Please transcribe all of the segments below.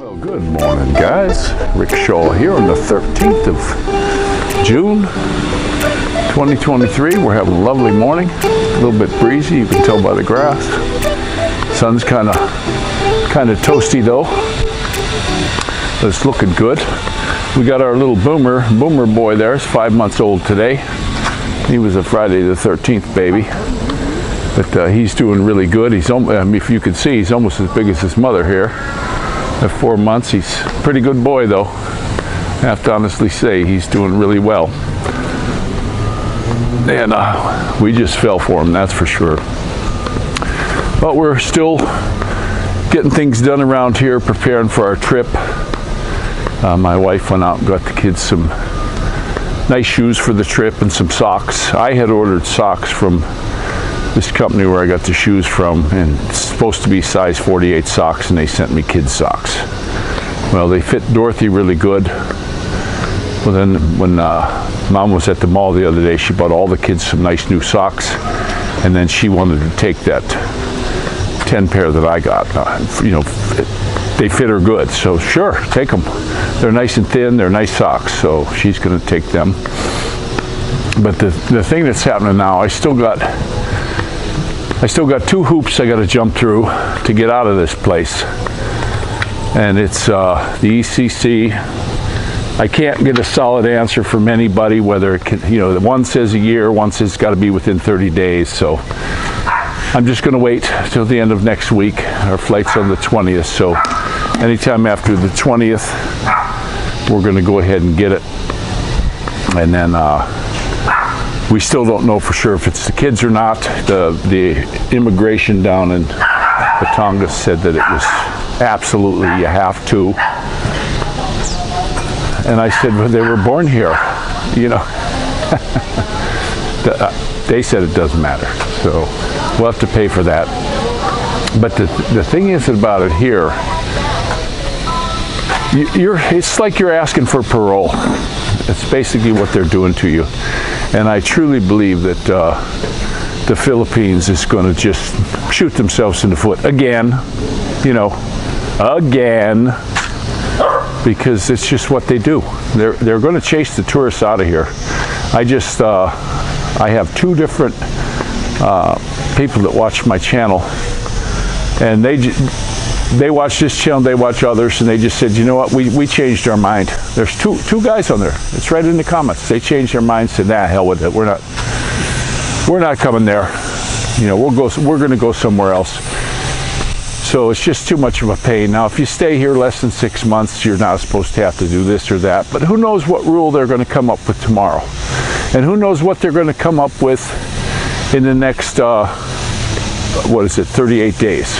Well, good morning, guys. Rick Shaw here on the 13th of June, 2023. We're having a lovely morning. A little bit breezy, you can tell by the grass. Sun's kind of toasty though. But it's looking good. We got our little boomer boy there. He's 5 months old today. He was a Friday the 13th baby. But he's doing really good. He's, if you can see, he's almost as big as his mother here. At 4 months, he's a pretty good boy though. I have to honestly say he's doing really well. And we just fell for him, that's for sure. But we're still getting things done around here, preparing for our trip. My wife went out and got the kids some nice shoes for the trip and some socks. I had ordered socks from this company where I got the shoes from, and it's supposed to be size 48 socks, and they sent me kids socks. Well, they fit Dorothy really good. Well, then when Mom was at the mall the other day, she bought all the kids some nice new socks, and then she wanted to take that 10 pair that I got. They fit her good, so sure, take them. They're nice and thin, they're nice socks, so she's going to take them. But the thing that's happening now, I still got 2 hoops I got to jump through to get out of this place. And it's the ECC. I can't get a solid answer from anybody whether it can, one says a year, one says it's got to be within 30 days. So I'm just going to wait till the end of next week. Our flight's on the 20th, so anytime after the 20th, we're going to go ahead and get it. And then we still don't know for sure if it's the kids or not. The immigration down in Tonga said that it was absolutely you have to. And I said, well, they were born here, They said it doesn't matter, so we'll have to pay for that. But the thing is about it here, it's like you're asking for parole. It's basically what they're doing to you. And I truly believe that the Philippines is going to just shoot themselves in the foot again, again, because it's just what they do. They're going to chase the tourists out of here. I have 2 different people that watch my channel, and they watch this channel, they watch others, and they just said, you know what, we changed our mind. There's two guys on there. It's right in the comments. They changed their mind, said, nah, hell with it. We're not coming there. We're going to go somewhere else. So it's just too much of a pain. Now, if you stay here less than 6 months, you're not supposed to have to do this or that. But who knows what rule they're going to come up with tomorrow? And who knows what they're going to come up with in the next, 38 days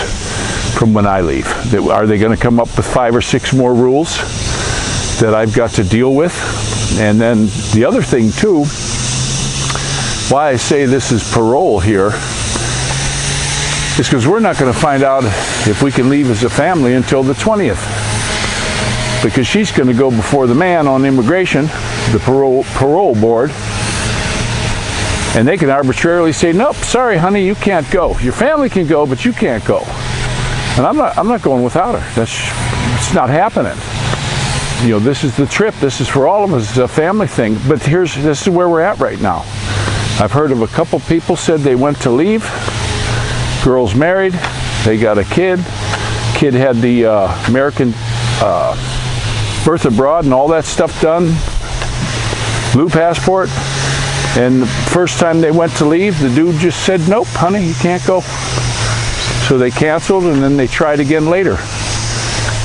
from when I leave. Are they going to come up with 5 or 6 more rules that I've got to deal with? And then the other thing too, why I say this is parole here, is because we're not going to find out if we can leave as a family until the 20th. Because she's going to go before the man on immigration, the parole board, and they can arbitrarily say, nope, sorry honey, you can't go. Your family can go, but you can't go. And I'm not going without her. It's not happening. This is the trip. This is for all of us. It's a family thing. But this is where we're at right now. I've heard of a couple people said they went to leave. Girl's married. They got a kid. Kid had the American birth abroad and all that stuff done. Blue passport. And the first time they went to leave, the dude just said, nope, honey, you can't go. So they canceled, and then they tried again later.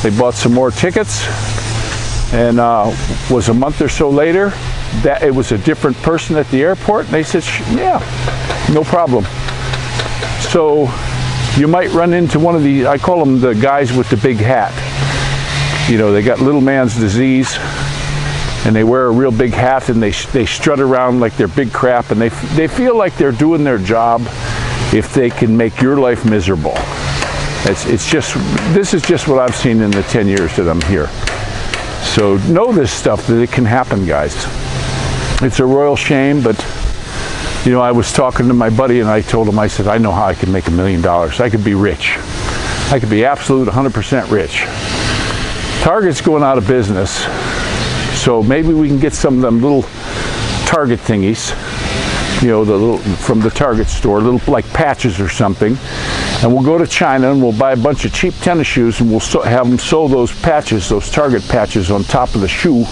They bought some more tickets, and was a month or so later, that it was a different person at the airport, and they said, yeah, no problem. So you might run into one of the, I call them the guys with the big hat. They got little man's disease, and they wear a real big hat, and they strut around like they're big crap, and they feel like they're doing their job if they can make your life miserable. This is just what I've seen in the 10 years that I'm here. So know this stuff, that it can happen, guys. It's a royal shame, but I was talking to my buddy, and I told him, I said, I know how I can make $1 million. I could be rich. I could be absolute 100% rich. Target's going out of business, so maybe we can get some of them little Target thingies, you know, the little from the Target store, little like patches or something, and we'll go to China and we'll buy a bunch of cheap tennis shoes and we'll have them sew those patches, those Target patches on top of the shoe,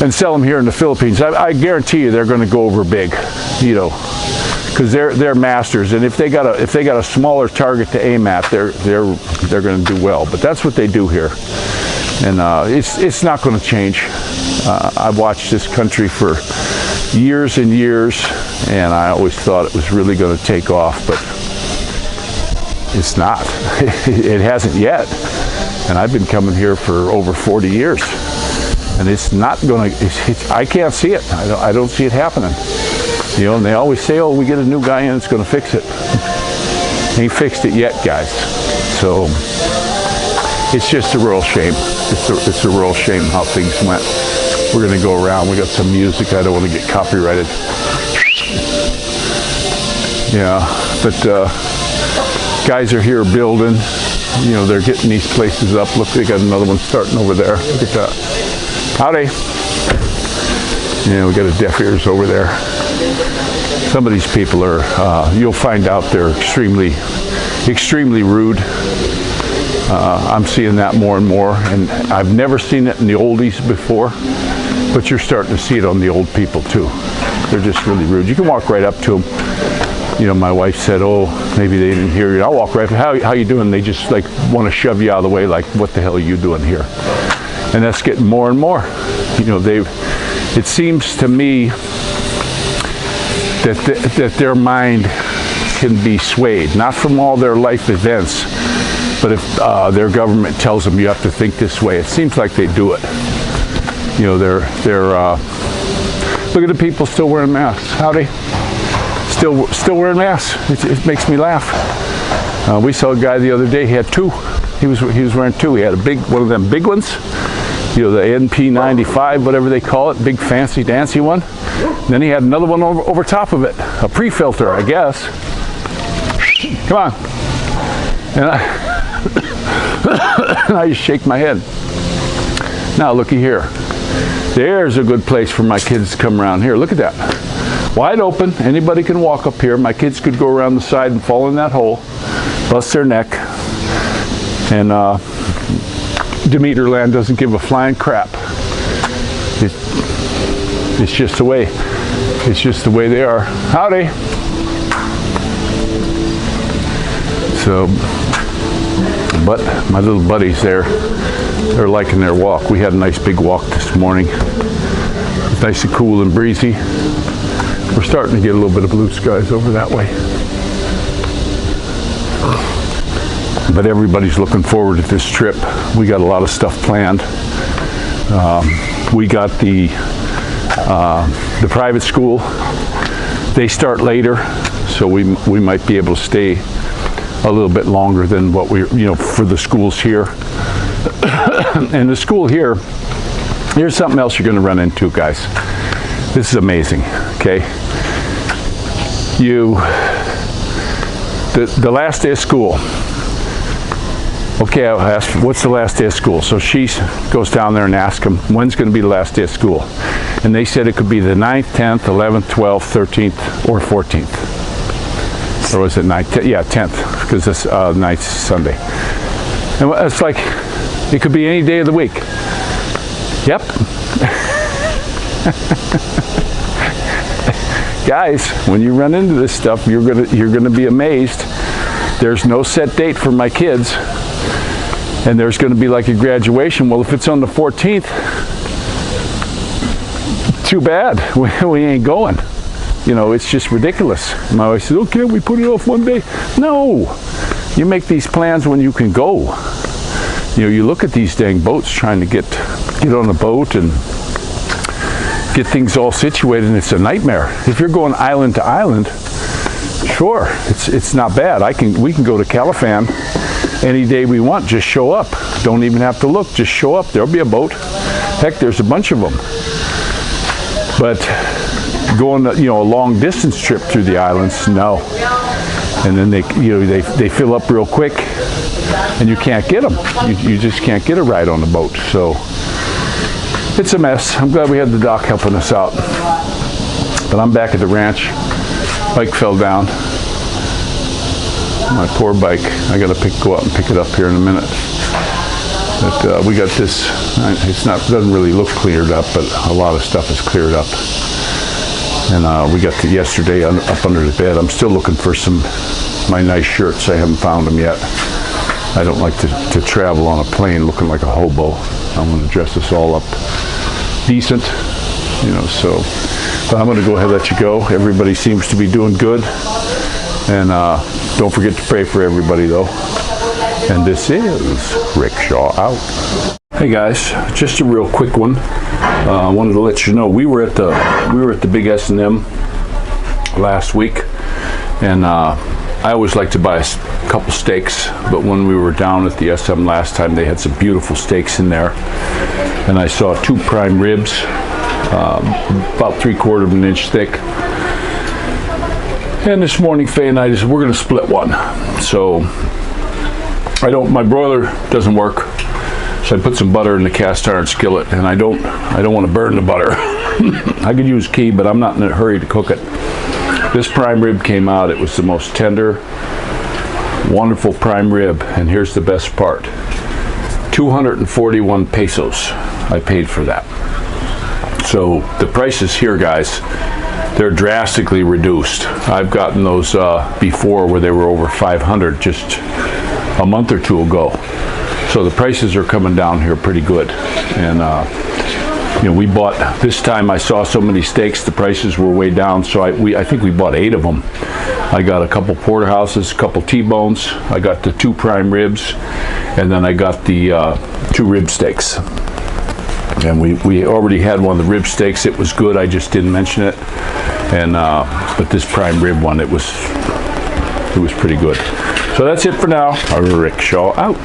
and sell them here in the Philippines. I guarantee you they're going to go over big, you know, because they're masters, and if they got a smaller target to aim at, they're going to do well. But that's what they do here, and it's not going to change. I've watched this country for years and years, and I always thought it was really going to take off, but it's not. It hasn't yet, and I've been coming here for over 40 years, and it's not going to. I can't see it. I don't see it happening. You know, and they always say, "Oh, we get a new guy in, it's going to fix it." Ain't fixed it yet, guys. So it's just a real shame. It's a real shame how things went. We're going to go around. We got some music. I don't want to get copyrighted. Yeah, but guys are here building. You know, they're getting these places up. Look, they got another one starting over there. Look at that. Howdy. Yeah, we got a deaf ears over there. Some of these people are, you'll find out they're extremely rude. I'm seeing that more and more, and I've never seen it in the oldies before, but you're starting to see it on the old people too. They're just really rude. You can walk right up to them. You know, my wife said, "Oh, maybe they didn't hear you." I'll walk right up. How you doing? They just like want to shove you out of the way, like, "What the hell are you doing here?" And that's getting more and more. You know, it seems to me that their mind can be swayed, not from all their life events, but if their government tells them you have to think this way, it seems like they do it. You know, they're look at the people still wearing masks. Howdy. Still wearing masks. It makes me laugh. We saw a guy the other day. He had two. He was wearing two. He had one of them big ones. You know, the NP95, whatever they call it, big fancy dancy one. Then he had another one over top of it, a pre-filter, I guess. Come on. And I just shake my head. Now looky here. There's a good place for my kids to come around here. Look at that. Wide open. Anybody can walk up here. My kids could go around the side and fall in that hole, bust their neck. And Demeterland doesn't give a flying crap. It's just the way. It's just the way they are. Howdy. So, but my little buddies there, they're liking their walk. We had a nice big walk this morning. It's nice and cool and breezy. We're starting to get a little bit of blue skies over that way. But everybody's looking forward to this trip. We got a lot of stuff planned. We got the private school. They start later, so we might be able to stay a little bit longer than what we, you know, for the schools here. And the school here, here's something else you're going to run into, guys. This is amazing. Okay, the last day of school. Okay, I'll ask, what's the last day of school? So she goes down there and asks them, when's going to be the last day of school? And they said it could be the 9th, 10th, 11th, 12th, 13th, or 14th. Or was it 9th? Yeah, 10th, because this 9th is Sunday. And it's like, it could be any day of the week. Yep. Guys, when you run into this stuff, you're gonna be amazed. There's no set date for my kids. And there's going to be like a graduation. Well, if it's on the 14th, too bad. We ain't going. You know, it's just ridiculous. My wife says, "Oh, can't we put it off one day?" No. You make these plans when you can go. You know, you look at these dang boats trying to get on a boat and get things all situated, and it's a nightmare. If you're going island to island, sure, it's not bad. We can go to Califan any day we want. Just show up. Don't even have to look. Just show up. There'll be a boat. Heck, there's a bunch of them. But going, you know, a long distance trip through the islands, no. and then they fill up real quick, and you can't get them. You just can't get a ride on the boat. So it's a mess. I'm glad we had the doc helping us out. But I'm back at the ranch. Bike fell down. My poor bike. I got to go out and pick it up here in a minute. But we got this. Doesn't really look cleared up, but a lot of stuff is cleared up. And we got to yesterday up under the bed. I'm still looking for my nice shirts. I haven't found them yet. I don't like to travel on a plane looking like a hobo. I'm going to dress us all up decent, so. But I'm going to go ahead and let you go. Everybody seems to be doing good. And don't forget to pray for everybody, though. And this is Rickshaw out. Hey guys, just a real quick one. I wanted to let you know we were at the big S&M last week, and I always like to buy a couple steaks. But when we were down at the SM last time, they had some beautiful steaks in there, and I saw 2 prime ribs, about 3/4 of an inch thick. And this morning, Faye and I we're going to split one. So my broiler doesn't work. So I put some butter in the cast iron skillet, and I don't want to burn the butter. I could use ghee, but I'm not in a hurry to cook it. This prime rib came out. It was the most tender, wonderful prime rib. And here's the best part. 241 pesos I paid for that. So the prices here, guys, they're drastically reduced. I've gotten those before where they were over 500 just a month or 2 ago. So the prices are coming down here pretty good. And we bought, this time I saw so many steaks, the prices were way down. So I think we bought 8 of them. I got a couple porterhouses, a couple T-bones. I got the 2 prime ribs, and then I got the 2 rib steaks. And we already had one of the rib steaks. It was good. I just didn't mention it. And but this prime rib one, it was pretty good. So that's it for now. Rickshaw out.